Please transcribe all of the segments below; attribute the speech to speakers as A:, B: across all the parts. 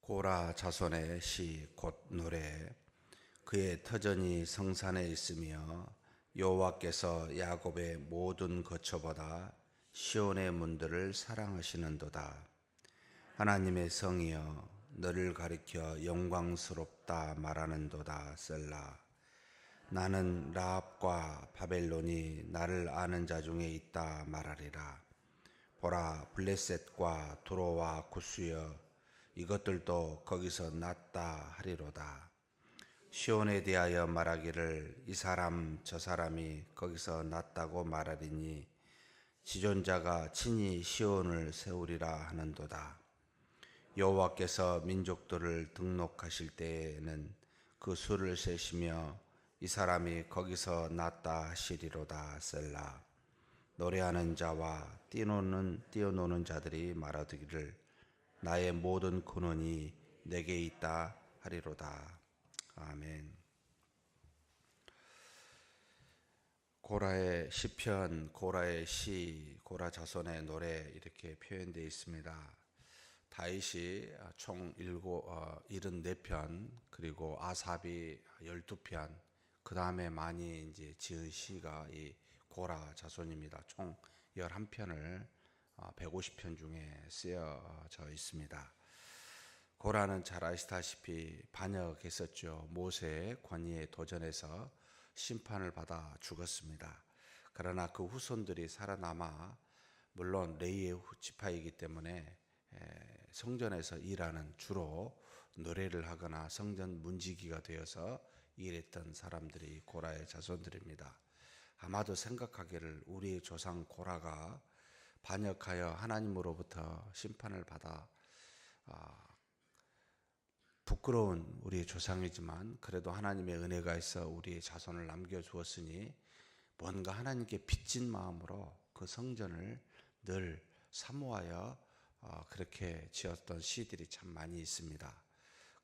A: 고라 자손의 시 곧 노래. 그의 터전이 성산에 있으며 여호와께서 야곱의 모든 거처보다 시온의 문들을 사랑하시는도다. 하나님의 성이여 너를 가리켜 영광스럽다 말하는도다. 셀라. 나는 라합과 바벨론이 나를 아는 자 중에 있다 말하리라. 보라, 블레셋과 두로와 구스여 이것들도 거기서 났다 하리로다. 시온에 대하여 말하기를 이 사람 저 사람이 거기서 났다고 말하리니 지존자가 친히 시온을 세우리라 하는도다. 여호와께서 민족들을 등록하실 때에는 그 수를 세시며 이 사람이 거기서 났다 하시리로다. 셀라. 노래하는 자와 뛰어노는 자들이 말하기를 나의 모든 근원이 내게 있다 하리로다. 아멘. 고라의 시편, 고라의 시, 고라 자손의 노래 이렇게 표현되어 있습니다. 다윗이 총 74편, 그리고 아삽이 12편, 그 다음에 많이 이제 지은 시가 이 고라 자손입니다. 총 11편을 150편 중에 쓰여져 있습니다. 고라는 잘 아시다시피 반역했었죠. 모세의 권위에 도전해서 심판을 받아 죽었습니다. 그러나 그 후손들이 살아남아, 물론 레위의 지파이기 때문에 성전에서 일하는, 주로 노래를 하거나 성전 문지기가 되어서 일했던 사람들이 고라의 자손들입니다. 아마도 생각하기를 우리의 조상 고라가 반역하여 하나님으로부터 심판을 받아 부끄러운 우리의 조상이지만 그래도 하나님의 은혜가 있어 우리의 자손을 남겨주었으니 뭔가 하나님께 빚진 마음으로 그 성전을 늘 사모하여 그렇게 지었던 시들이 참 많이 있습니다.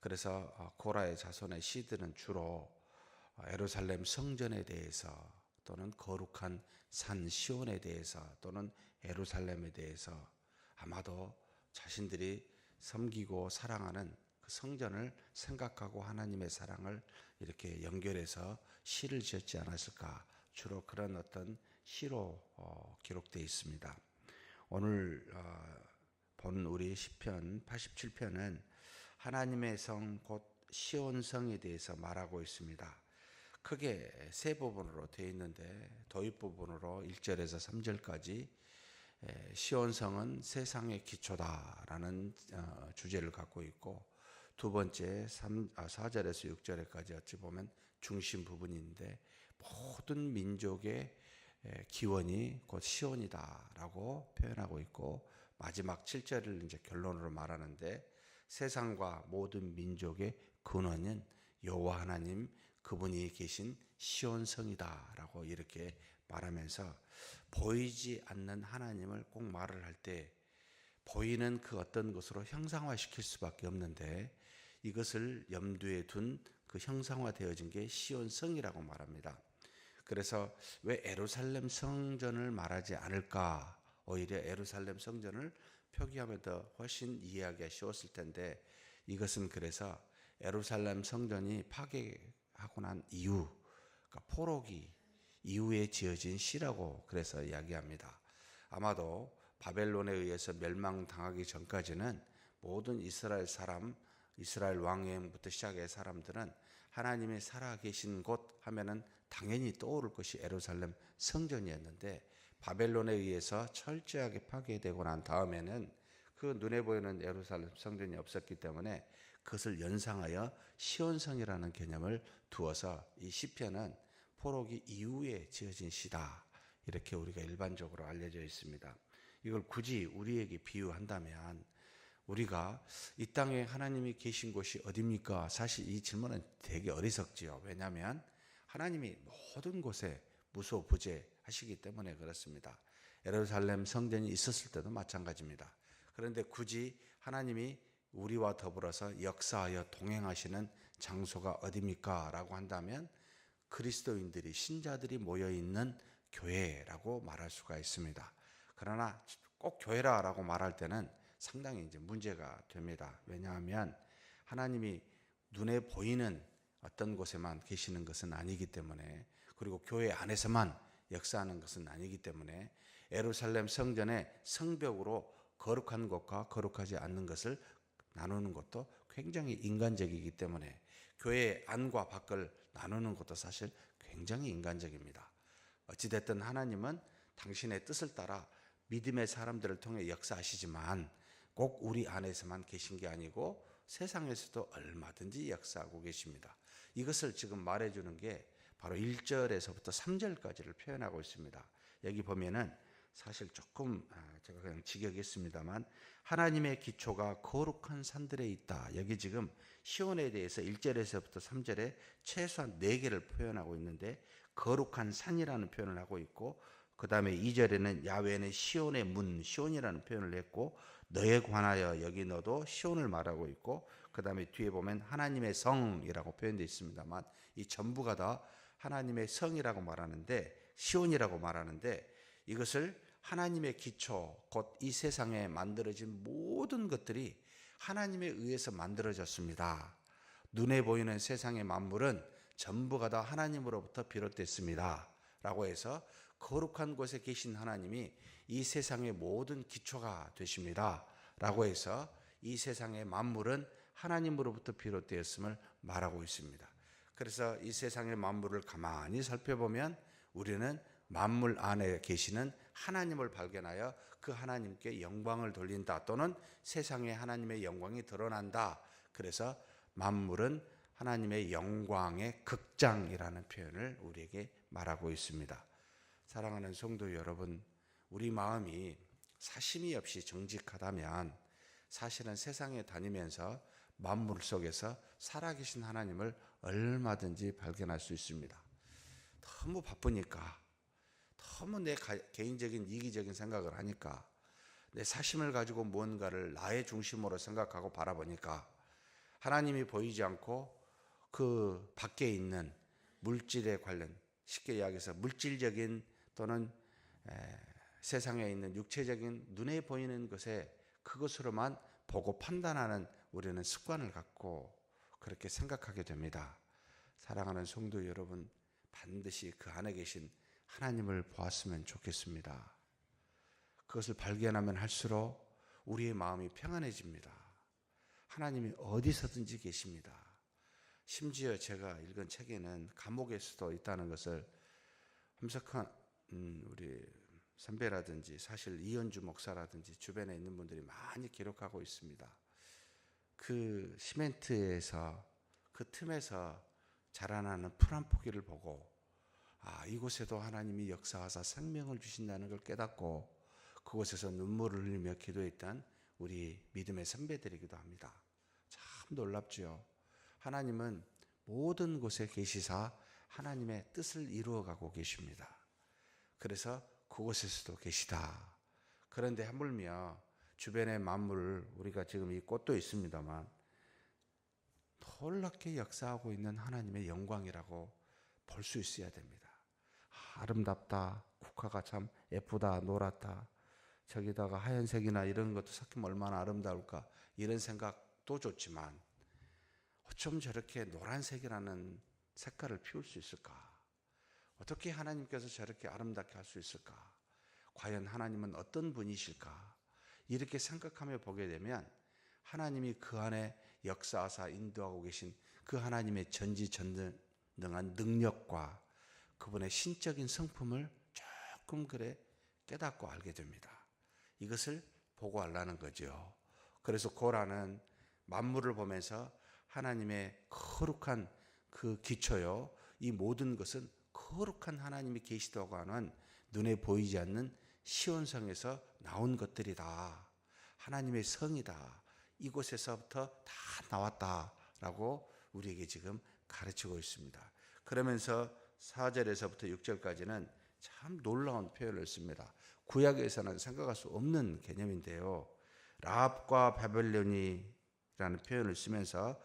A: 그래서 고라의 자손의 시들은 주로 예루살렘 성전에 대해서, 또는 거룩한 산 시온에 대해서, 또는 예루살렘에 대해서, 아마도 자신들이 섬기고 사랑하는 그 성전을 생각하고 하나님의 사랑을 이렇게 연결해서 시를 지었지 않았을까, 주로 그런 어떤 시로 기록되어 있습니다. 오늘 본 우리 시편 87편은 하나님의 성 곧 시온성에 대해서 말하고 있습니다. 크게 세 부분으로 되어 있는데, 도입 부분으로 1절에서 3절까지 시온성은 세상의 기초다라는 주제를 갖고 있고, 두 번째 4절에서 6절까지 어찌 보면 중심 부분인데, 모든 민족의 기원이 곧 시온이다라고 표현하고 있고, 마지막 7절을 이제 결론으로 말하는데, 세상과 모든 민족의 근원은 여호와 하나님, 그분이 계신 시온성이다라고 이렇게 말하면서, 보이지 않는 하나님을 꼭 말을 할 때 보이는 그 어떤 것으로 형상화시킬 수밖에 없는데, 이것을 염두에 둔 그 형상화되어진 게 시온성이라고 말합니다. 그래서 왜 예루살렘 성전을 말하지 않을까? 오히려 예루살렘 성전을 표기하면 더 훨씬 이해하기가 쉬웠을 텐데, 이것은 그래서 예루살렘 성전이 파괴하고 난 이후, 그러니까 포로기 이후에 지어진 시라고 그래서 이야기합니다. 아마도 바벨론에 의해서 멸망당하기 전까지는 모든 이스라엘 사람, 이스라엘 왕여행부터 시작해 사람들은 하나님이 살아계신 곳 하면은 당연히 떠오를 것이 예루살렘 성전이었는데, 바벨론에 의해서 철저하게 파괴되고 난 다음에는 그 눈에 보이는 예루살렘 성전이 없었기 때문에 그것을 연상하여 시온성이라는 개념을 두어서 이 시편은 포로기 이후에 지어진 시다, 이렇게 우리가 일반적으로 알려져 있습니다. 이걸 굳이 우리에게 비유한다면, 우리가 이 땅에 하나님이 계신 곳이 어디입니까? 사실 이 질문은 되게 어리석지요. 왜냐하면 하나님이 모든 곳에 무소부재하시기 때문에 그렇습니다. 예루살렘 성전이 있었을 때도 마찬가지입니다. 그런데 굳이 하나님이 우리와 더불어서 역사하여 동행하시는 장소가 어디입니까? 라고 한다면 그리스도인들이, 신자들이 모여있는 교회라고 말할 수가 있습니다. 그러나 꼭 교회라고 말할 때는 상당히 이제 문제가 됩니다. 왜냐하면 하나님이 눈에 보이는 어떤 곳에만 계시는 것은 아니기 때문에, 그리고 교회 안에서만 역사하는 것은 아니기 때문에 예루살렘 성전의 성벽으로 거룩한 것과 거룩하지 않는 것을 나누는 것도 굉장히 인간적이기 때문에, 교회 안과 밖을 나누는 것도 사실 굉장히 인간적입니다. 어찌됐든 하나님은 당신의 뜻을 따라 믿음의 사람들을 통해 역사하시지만 꼭 우리 안에서만 계신 게 아니고 세상에서도 얼마든지 역사하고 계십니다. 이것을 지금 말해주는 게 바로 1절에서부터 3절까지를 표현하고 있습니다. 여기 보면은 사실 조금 제가 그냥 직역했습니다만, 하나님의 기초가 거룩한 산들에 있다. 여기 지금 시온에 대해서 1절에서부터 3절에 최소한 4개를 표현하고 있는데, 거룩한 산이라는 표현을 하고 있고, 그 다음에 2절에는 야훼는 시온의 문, 시온이라는 표현을 했고, 너에 관하여 여기 너도 시온을 말하고 있고, 그 다음에 뒤에 보면 하나님의 성이라고 표현되어 있습니다만, 이 전부가 다 하나님의 성이라고 말하는데, 시온이라고 말하는데, 이것을 하나님의 기초, 곧 이 세상에 만들어진 모든 것들이 하나님에 의해서 만들어졌습니다. 눈에 보이는 세상의 만물은 전부가 다 하나님으로부터 비롯됐습니다 라고 해서, 거룩한 곳에 계신 하나님이 이 세상의 모든 기초가 되십니다 라고 해서 이 세상의 만물은 하나님으로부터 비롯되었음을 말하고 있습니다. 그래서 이 세상의 만물을 가만히 살펴보면 우리는 만물 안에 계시는 하나님을 발견하여 그 하나님께 영광을 돌린다, 또는 세상에 하나님의 영광이 드러난다. 그래서 만물은 하나님의 영광의 극장이라는 표현을 우리에게 말하고 있습니다. 사랑하는 성도 여러분, 우리 마음이 사심이 없이 정직하다면 사실은 세상에 다니면서 만물 속에서 살아계신 하나님을 얼마든지 발견할 수 있습니다. 너무 바쁘니까, 너무 내 개인적인 이기적인 생각을 하니까, 내 사심을 가지고 무언가를 나의 중심으로 생각하고 바라보니까 하나님이 보이지 않고 그 밖에 있는 물질에 관련, 쉽게 이야기해서 물질적인 또는 세상에 있는 육체적인 눈에 보이는 것에 그것으로만 보고 판단하는 우리는 습관을 갖고 그렇게 생각하게 됩니다. 사랑하는 성도 여러분, 반드시 그 안에 계신 하나님을 보았으면 좋겠습니다. 그것을 발견하면 할수록 우리의 마음이 평안해집니다. 하나님이 어디서든지 계십니다. 심지어 제가 읽은 책에는 감옥에서도 있다는 것을 함석한 우리 선배라든지 사실 이현주 목사라든지 주변에 있는 분들이 많이 기록하고 있습니다. 그 시멘트에서, 그 틈에서 자라나는 풀 한 포기를 보고, 이곳에도 하나님이 역사하사 생명을 주신다는 걸 깨닫고 그곳에서 눈물을 흘리며 기도했던 우리 믿음의 선배들이기도 합니다. 참 놀랍죠. 하나님은 모든 곳에 계시사 하나님의 뜻을 이루어가고 계십니다. 그래서 그곳에서도 계시다. 그런데 하물며 주변의 만물을, 우리가 지금 이 꽃도 있습니다만 놀랍게 역사하고 있는 하나님의 영광이라고 볼 수 있어야 됩니다. 아름답다, 국화가 참 예쁘다, 노랗다, 저기다가 하얀색이나 이런 것도 섞이면 얼마나 아름다울까, 이런 생각도 좋지만 어쩜 저렇게 노란색이라는 색깔을 피울 수 있을까? 어떻게 하나님께서 저렇게 아름답게 할 수 있을까? 과연 하나님은 어떤 분이실까? 이렇게 생각하며 보게 되면 하나님이 그 안에 역사하사 인도하고 계신 그 하나님의 전지전능한 능력과 그분의 신적인 성품을 조금 깨닫고 알게 됩니다. 이것을 보고 알라는 거죠. 그래서 고라는 만물을 보면서 하나님의 거룩한 그 기초요, 이 모든 것은 거룩한 하나님이 계시다고 하는 눈에 보이지 않는 시온성에서 나온 것들이다. 하나님의 성이다. 이곳에서부터 다 나왔다라고 우리에게 지금 가르치고 있습니다. 그러면서 4절에서부터 6절까지는 참 놀라운 표현을 씁니다. 구약에서는 생각할 수 없는 개념인데요. 라합과 바벨론이라는 표현을 쓰면서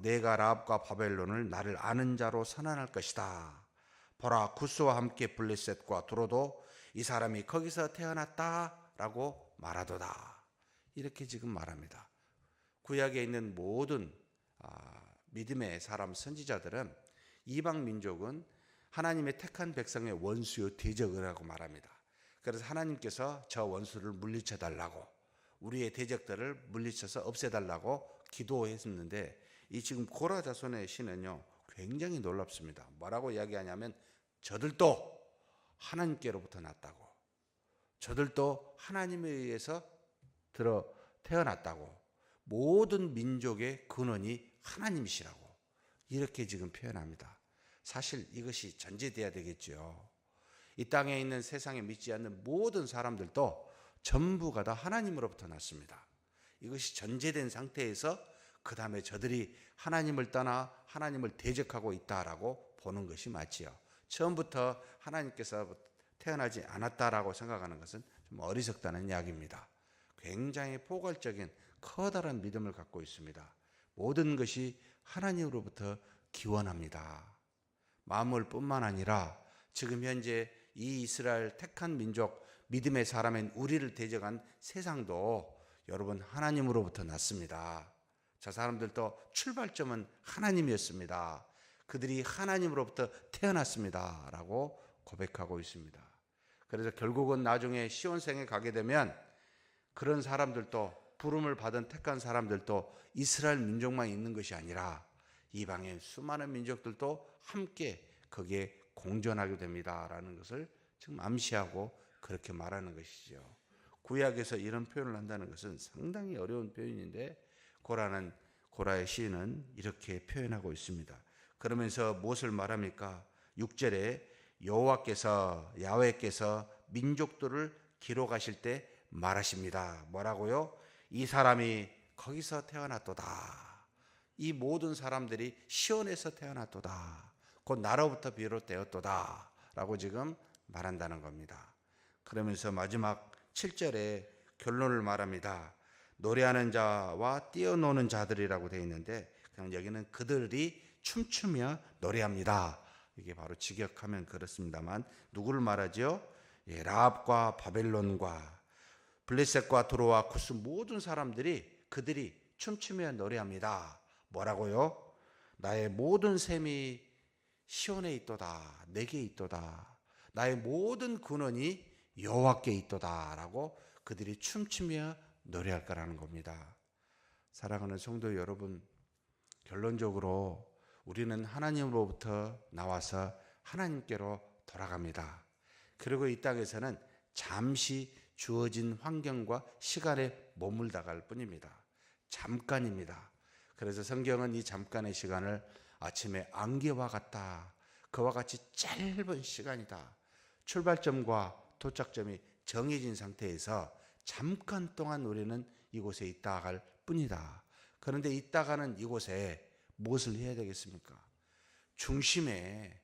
A: 내가 라합과 바벨론을 나를 아는 자로 선언할 것이다. 보라, 구스와 함께 블레셋과 두로도 이 사람이 거기서 태어났다라고 말하도다. 이렇게 지금 말합니다. 구약에 있는 모든 믿음의 사람 선지자들은 이방 민족은 하나님의 택한 백성의 원수요 대적이라고 말합니다. 그래서 하나님께서 저 원수를 물리쳐 달라고, 우리의 대적들을 물리쳐서 없애달라고 기도했는데, 이 지금 고라 자손의 시는요 굉장히 놀랍습니다. 뭐라고 이야기하냐면 저들도 하나님께로부터 났다고, 저들도 하나님에 의해서 태어났다고, 모든 민족의 근원이 하나님이시라고 이렇게 지금 표현합니다. 사실 이것이 전제돼야 되겠죠. 이 땅에 있는 세상에 믿지 않는 모든 사람들도 전부가 다 하나님으로부터 났습니다. 이것이 전제된 상태에서 그 다음에 저들이 하나님을 떠나 하나님을 대적하고 있다라고 보는 것이 맞지요. 처음부터 하나님께서 태어나지 않았다라고 생각하는 것은 좀 어리석다는 이야기입니다. 굉장히 포괄적인 커다란 믿음을 갖고 있습니다. 모든 것이 하나님으로부터 기원합니다. 만물뿐만 아니라 지금 현재 이 이스라엘 택한 민족, 믿음의 사람인 우리를 대적한 세상도 여러분 하나님으로부터 났습니다. 저 사람들도 출발점은 하나님이었습니다. 그들이 하나님으로부터 태어났습니다 라고 고백하고 있습니다. 그래서 결국은 나중에 시온성에 가게 되면 그런 사람들도, 부름을 받은 택한 사람들도 이스라엘 민족만 있는 것이 아니라 이방의 수많은 민족들도 함께 거기에 공존하게 됩니다라는 것을 지금 암시하고 그렇게 말하는 것이죠. 구약에서 이런 표현을 한다는 것은 상당히 어려운 표현인데 고라의 시인은 이렇게 표현하고 있습니다. 그러면서 무엇을 말합니까? 6절에 야훼께서 민족들을 기록하실 때 말하십니다. 뭐라고요? 이 사람이 거기서 태어났도다. 이 모든 사람들이 시온에서 태어났도다. 곧 나로부터 비롯되었도다 라고 지금 말한다는 겁니다. 그러면서 마지막 7절에 결론을 말합니다. 노래하는 자와 뛰어노는 자들이라고 되어 있는데, 그냥 여기는 그들이 춤추며 노래합니다. 이게 바로 직역하면 그렇습니다만 누구를 말하죠? 라합과 바벨론과 블레셋과 두로와 쿠스 모든 사람들이 그들이 춤추며 노래합니다. 뭐라고요? 나의 모든 셈이 시온에 있도다. 내게 있도다. 나의 모든 근원이 여호와께 있도다 라고 그들이 춤추며 노래할 거라는 겁니다. 사랑하는 성도 여러분, 결론적으로 우리는 하나님으로부터 나와서 하나님께로 돌아갑니다. 그리고 이 땅에서는 잠시 주어진 환경과 시간에 머물다 갈 뿐입니다. 잠깐입니다. 그래서 성경은 이 잠깐의 시간을 아침에 안개와 같다, 그와 같이 짧은 시간이다, 출발점과 도착점이 정해진 상태에서 잠깐 동안 우리는 이곳에 있다 갈 뿐이다. 그런데 있다가는 이곳에 무엇을 해야 되겠습니까? 중심에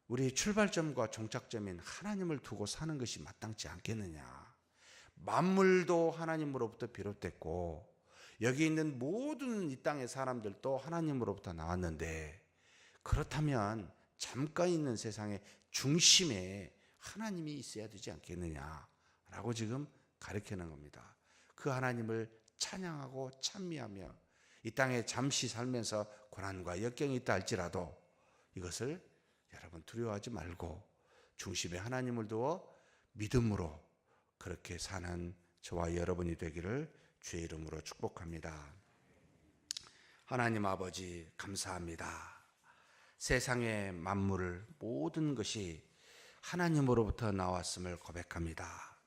A: 우리 출발점과 종착점인 하나님을 두고 사는 것이 마땅치 않겠느냐. 만물도 하나님으로부터 비롯됐고 여기 있는 모든 이 땅의 사람들도 하나님으로부터 나왔는데, 그렇다면 잠깐 있는 세상의 중심에 하나님이 있어야 되지 않겠느냐라고 지금 가르치는 겁니다. 그 하나님을 찬양하고 찬미하며 이 땅에 잠시 살면서 고난과 역경이 있다 할지라도 이것을 여러분 두려워하지 말고 중심에 하나님을 두어 믿음으로 그렇게 사는 저와 여러분이 되기를 주의 이름으로 축복합니다. 하나님 아버지 감사합니다. 세상의 만물 모든 것이 하나님으로부터 나왔음을 고백합니다.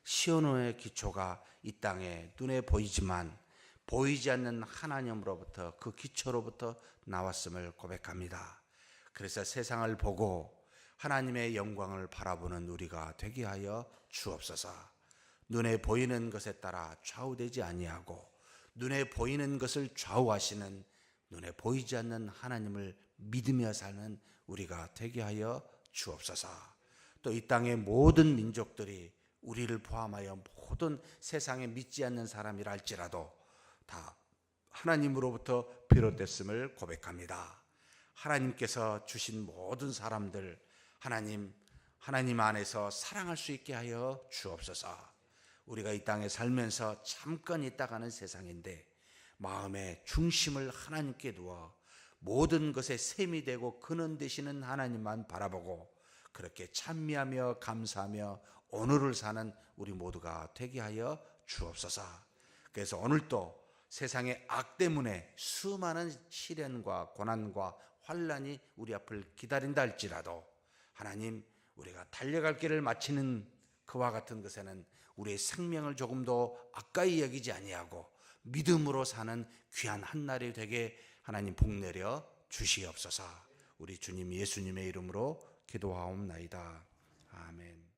A: 시온의 기초가 이 땅에 눈에 보이지만 보이지 않는 하나님으로부터, 그 기초로부터 나왔음을 고백합니다. 그래서 세상을 보고 하나님의 영광을 바라보는 우리가 되게 하여 주옵소서. 눈에 보이는 것에 따라 좌우되지 아니하고 눈에 보이는 것을 좌우하시는, 눈에 보이지 않는 하나님을 믿으며 사는 우리가 되게 하여 주옵소서. 또 이 땅의 모든 민족들이 우리를 포함하여 모든 세상에 믿지 않는 사람이라 할지라도 다 하나님으로부터 비롯됐음을 고백합니다. 하나님께서 주신 모든 사람들 하나님 안에서 사랑할 수 있게 하여 주옵소서. 우리가 이 땅에 살면서 잠깐 있다 가는 세상인데 마음의 중심을 하나님께 두어 모든 것에 샘이 되고 근원 되시는 하나님만 바라보고 그렇게 찬미하며 감사하며 오늘을 사는 우리 모두가 되게 하여 주옵소서. 그래서 오늘도 세상의 악 때문에 수많은 시련과 고난과 환난이 우리 앞을 기다린다 할지라도 하나님, 우리가 달려갈 길을 마치는 그와 같은 것에는 우리의 생명을 조금도 아까이 여기지 아니하고 믿음으로 사는 귀한 한날이 되게 하나님 복내려 주시옵소서. 우리 주님 예수님의 이름으로 기도하옵나이다. 아멘.